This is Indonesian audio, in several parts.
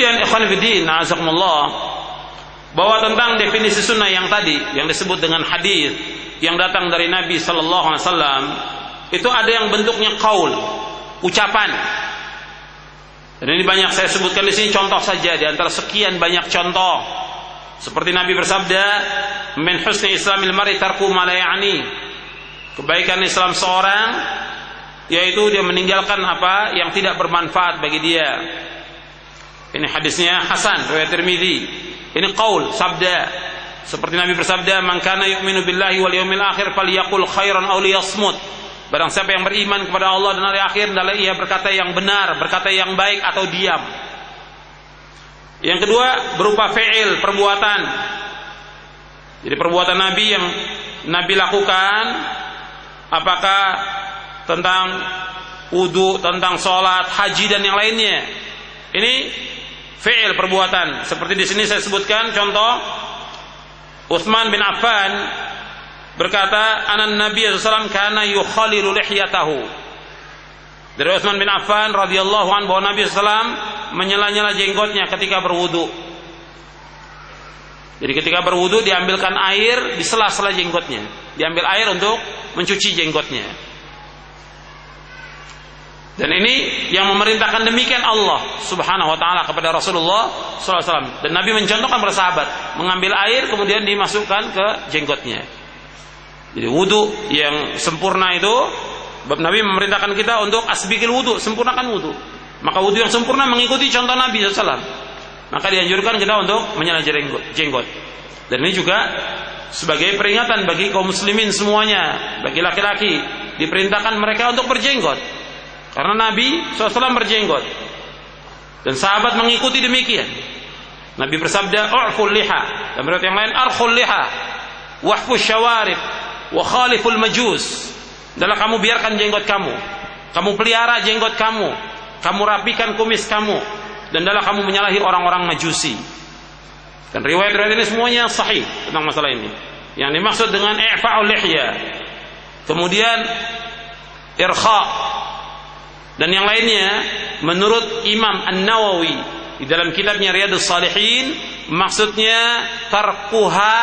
Kemudian ikhwan fillah, na'azakumullah, bahwa tentang definisi sunnah yang tadi yang disebut dengan hadis yang datang dari Nabi sallallahu alaihi wasallam, itu ada yang bentuknya qaul, ucapan. Dan ini banyak saya sebutkan di sini contoh saja di antara sekian banyak contoh. Seperti Nabi bersabda, "Min husni islamil mar'i tarku ma la ya'ni." Kebaikan Islam seorang yaitu dia meninggalkan apa yang tidak bermanfaat bagi dia. Ini hadisnya hasan, riwayat Tirmidzi. Ini qaul, sabda. Seperti Nabi bersabda, "Man kana yu'minu billahi wal yawmil akhir falyaqul khairan aw liyasmut." Barang siapa yang beriman kepada Allah dan hari akhir, hendaklah ia berkata yang benar, berkata yang baik atau diam. Yang kedua berupa fi'il, perbuatan. Jadi perbuatan Nabi yang Nabi lakukan, apakah tentang wudu, tentang sholat, haji dan yang lainnya. Ini fi'il, perbuatan. Seperti di sini saya sebutkan contoh Utsman bin Affan berkata, "Anan Nabi sallallahu alaihi wasallam kana yukhalilu lihyatahu." Dari Utsman bin Affan radhiyallahu anhu bahwa Nabi sallallahu alaihi wasallam menyela-nyela jenggotnya ketika berwudu. Jadi ketika berwudu diambilkan air di sela-sela jenggotnya, diambil air untuk mencuci jenggotnya. Dan ini yang memerintahkan demikian Allah Subhanahu wa taala kepada Rasulullah sallallahu alaihi wasallam. Dan Nabi mencontohkan para sahabat mengambil air kemudian dimasukkan ke jenggotnya. Jadi wudu yang sempurna itu, Nabi memerintahkan kita untuk asbikil wudu, sempurnakan wudu. Maka wudu yang sempurna mengikuti contoh Nabi SAW. Maka dianjurkan kita untuk menyela jenggot. Dan ini juga sebagai peringatan bagi kaum muslimin semuanya, bagi laki-laki diperintahkan mereka untuk berjenggot. Karena Nabi SAW berjenggot dan sahabat mengikuti demikian. Nabi bersabda, "U'ful liha." Dan berarti yang lain, "Arkhul liha, wahfus syawarib, wa khaliful majus." Adalah kamu biarkan jenggot kamu, kamu pelihara jenggot kamu rapikan kumis kamu, dan adalah kamu menyalahi orang-orang majusi. Dan riwayat-riwayat ini semuanya sahih tentang masalah ini. Yang dimaksud dengan i'fa'ul lihya, kemudian irkha dan yang lainnya, menurut Imam An-Nawawi di dalam kitabnya Riyadhus Shalihin, maksudnya tarkuha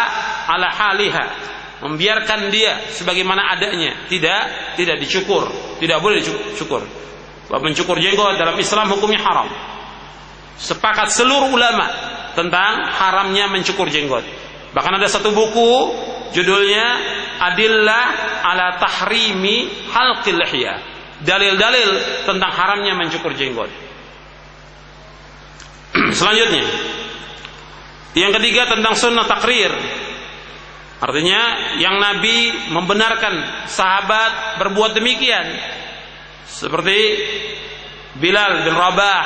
ala haliha, membiarkan dia sebagaimana adanya, tidak dicukur, tidak boleh dicukur. Bahwa mencukur jenggot dalam Islam hukumnya haram. Sepakat seluruh ulama tentang haramnya mencukur jenggot. Bahkan ada satu buku judulnya Adillah ala Tahrimi Halqil Lihya, dalil-dalil tentang haramnya mencukur jenggot. Selanjutnya, yang ketiga tentang sunnah takrir. Artinya yang Nabi membenarkan sahabat berbuat demikian. Seperti Bilal bin Rabah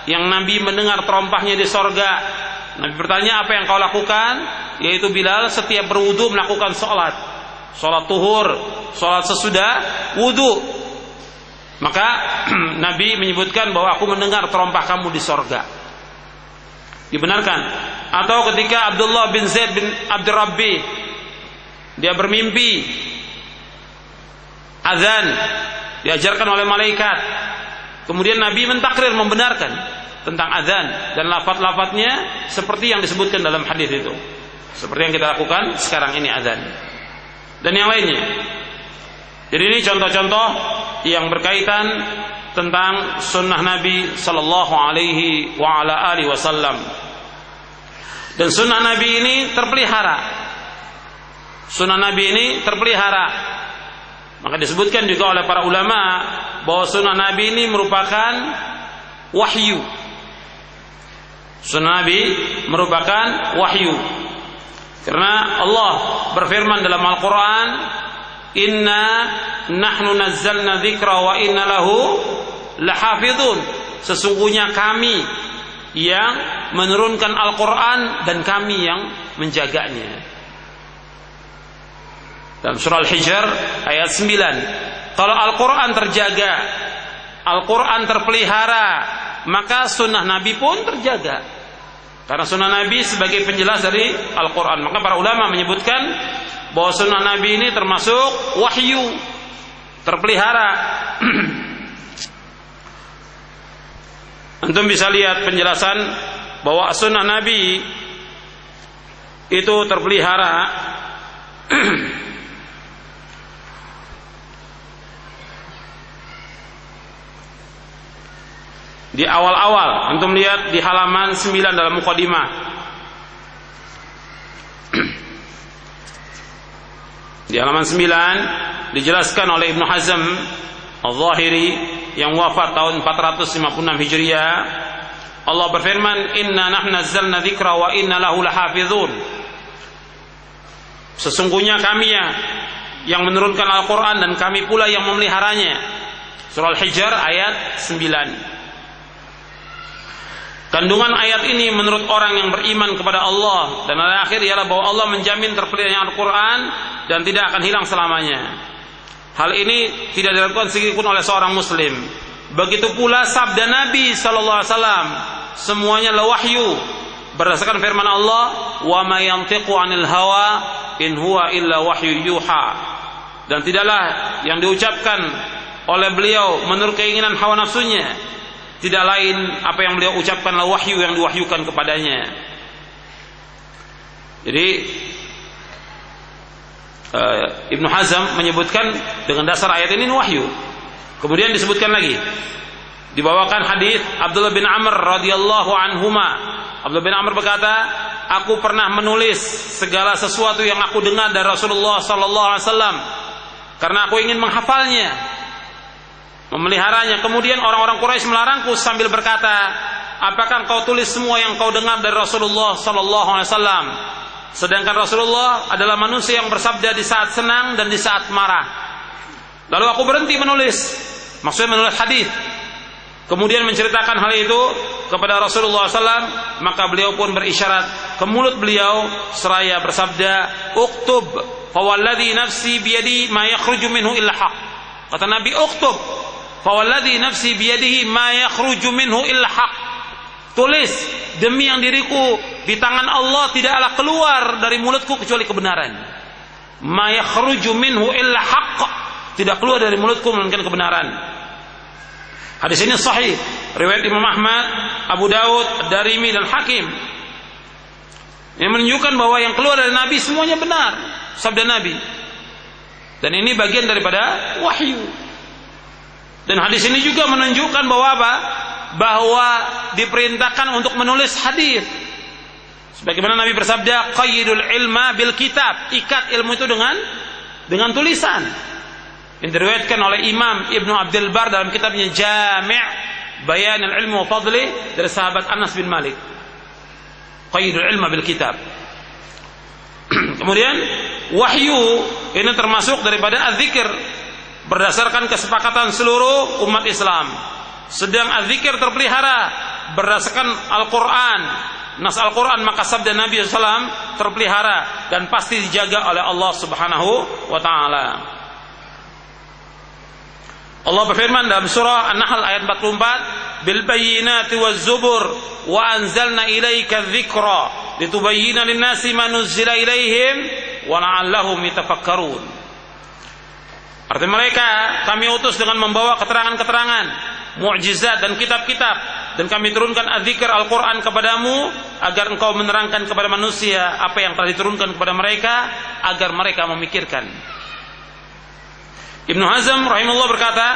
yang Nabi mendengar terompahnya di sorga. Nabi bertanya, "Apa yang kau lakukan?" Yaitu Bilal setiap berwudu melakukan sholat tuhur, sholat sesudah wudu. Maka Nabi menyebutkan bahwa aku mendengar terompah kamu di sorga. Dibenarkan. Atau ketika Abdullah bin Zaid bin Abdurrabbi, dia bermimpi azan diajarkan oleh malaikat. Kemudian Nabi mentakrir, membenarkan tentang azan dan lafaz-lafaznya seperti yang disebutkan dalam hadis itu. Seperti yang kita lakukan sekarang ini azan. Dan yang lainnya. Jadi ini contoh-contoh yang berkaitan tentang sunnah Nabi sallallahu alaihi wa ala alihi wasallam. Dan sunnah Nabi ini terpelihara. Sunnah Nabi ini terpelihara. Maka disebutkan juga oleh para ulama bahwa sunnah Nabi ini merupakan wahyu. Sunnah Nabi merupakan wahyu. Karena Allah berfirman dalam Al-Quran, "Inna nahnu nazzalna dzikra wa inna lahu lahafidun." Sesungguhnya kami yang menurunkan Al-Quran dan kami yang menjaganya. Dalam surah Al-Hijr ayat 9, kalau Al-Quran terjaga, Al-Quran terpelihara, maka sunnah Nabi pun terjaga. Karena sunnah Nabi sebagai penjelas dari Al-Quran. Maka para ulama menyebutkan bahwa sunnah Nabi ini termasuk wahyu, terpelihara. Antum bisa lihat penjelasan bahwa sunnah Nabi itu terpelihara di awal-awal. Antum lihat di halaman 9 dalam muqaddimah. Di halaman 9 dijelaskan oleh Ibnu Hazm Al-Zahiri yang wafat tahun 456 Hijriah. Allah berfirman, "Inna nahnu nazzalna dzikra wa inna lahu lahafizun." Sesungguhnya kami yang menurunkan Al-Quran dan kami pula yang memeliharanya. Surah Al-Hijr ayat 9. Kandungan ayat ini menurut orang yang beriman kepada Allah dan hari akhir ialah bahwa Allah menjamin terpeliharanya Al-Quran dan tidak akan hilang selamanya. Hal ini tidak dilakukan sedikitpun oleh seorang Muslim. Begitu pula sabda Nabi SAW, semuanya adalah wahyu berdasarkan firman Allah, "Wa ma yantiqu 'anil hawa in huwa illa wahyu yuha." Dan tidaklah yang diucapkan oleh beliau menurut keinginan hawa nafsunya, tidak lain apa yang beliau ucapkanlah wahyu yang diwahyukan kepadanya. Jadi Ibnu Hazm menyebutkan dengan dasar ayat ini wahyu. Kemudian disebutkan lagi, dibawakan hadis Abdullah bin Amr radhiyallahu anhuma. Abdullah bin Amr berkata, "Aku pernah menulis segala sesuatu yang aku dengar dari Rasulullah sallallahu alaihi wasallam karena aku ingin menghafalnya, memeliharanya. Kemudian orang-orang Quraisy melarangku sambil berkata, 'Apakah engkau tulis semua yang kau dengar dari Rasulullah sallallahu alaihi wasallam?' Sedangkan Rasulullah adalah manusia yang bersabda di saat senang dan di saat marah." Lalu aku berhenti menulis, maksudnya menulis hadis. Kemudian menceritakan hal itu kepada Rasulullah SAW, maka beliau pun berisyarat ke mulut beliau seraya bersabda, "Uktub, fawalladhi nafsi biyadi ma yakhruju minhu illa haq." Kata Nabi, "Uktub, fawalladhi nafsi biyadihi ma yakhruju minhu illa haq." Tulis, demi yang diriku di tangan Allah tidaklah keluar dari mulutku kecuali kebenaran. Ma yakhruju minhu illa haq, tidak keluar dari mulutku melainkan kebenaran. Hadis ini sahih, riwayat Imam Ahmad, Abu Daud, Ad-Darimi dan Hakim. Yang menunjukkan bahwa yang keluar dari Nabi semuanya benar, sabda Nabi. Dan ini bagian daripada wahyu. Dan hadis ini juga menunjukkan bahwa apa? Bahwa diperintahkan untuk menulis hadis. Sebagaimana Nabi bersabda, "Qayyidul ilma bil kitab." Ikat ilmu itu dengan tulisan. Yang diriwayatkan oleh Imam Ibnu Abdul Bar dalam kitabnya Jami' Bayan al-Ilm wa Fadli dari sahabat Anas bin Malik. Qayyidul ilma bil kitab. Kemudian wahyu ini termasuk daripada az-zikir berdasarkan kesepakatan seluruh umat Islam. Sedang az-zikir terpelihara berdasarkan Al-Quran, nas Al-Quran, maka sabda Nabi SAW terpelihara dan pasti dijaga oleh Allah Subhanahu wa ta'ala. Allah berfirman dalam surah An-Nahl ayat 44, "Bil bayyinati waz zubur wa anzalna ilaika dzikra litubayyana lin-nasi ma nuzila ilaihim wa la'allahum yatafakkarun." Artinya mereka kami utus dengan membawa keterangan-keterangan, mukjizat dan kitab-kitab, dan kami turunkan az-zikr Al-Quran kepadamu agar engkau menerangkan kepada manusia apa yang telah diturunkan kepada mereka agar mereka memikirkan. Ibnu Hazm rahimahullah berkata,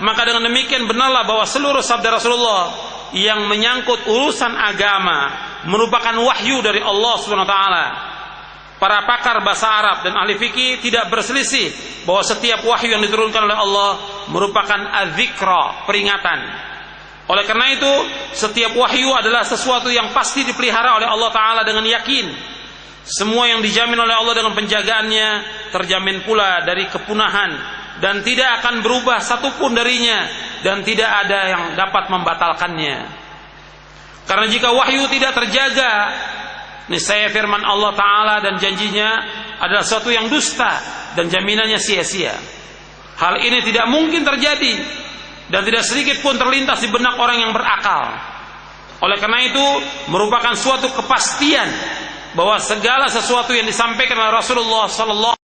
maka dengan demikian benarlah bahwa seluruh sabda Rasulullah yang menyangkut urusan agama merupakan wahyu dari Allah SWT. Para pakar bahasa Arab dan ahli fikih tidak berselisih bahwa setiap wahyu yang diturunkan oleh Allah merupakan az-zikra, peringatan. Oleh karena itu, setiap wahyu adalah sesuatu yang pasti dipelihara oleh Allah Ta'ala dengan yakin. Semua yang dijamin oleh Allah dengan penjagaannya terjamin pula dari kepunahan dan tidak akan berubah satupun darinya, dan tidak ada yang dapat membatalkannya. Karena jika wahyu tidak terjaga, niscaya firman Allah Ta'ala dan janjinya adalah sesuatu yang dusta dan jaminannya sia-sia. Hal ini tidak mungkin terjadi dan tidak sedikit pun terlintas di benak orang yang berakal. Oleh karena itu merupakan suatu kepastian bahwa segala sesuatu yang disampaikan oleh Rasulullah SAW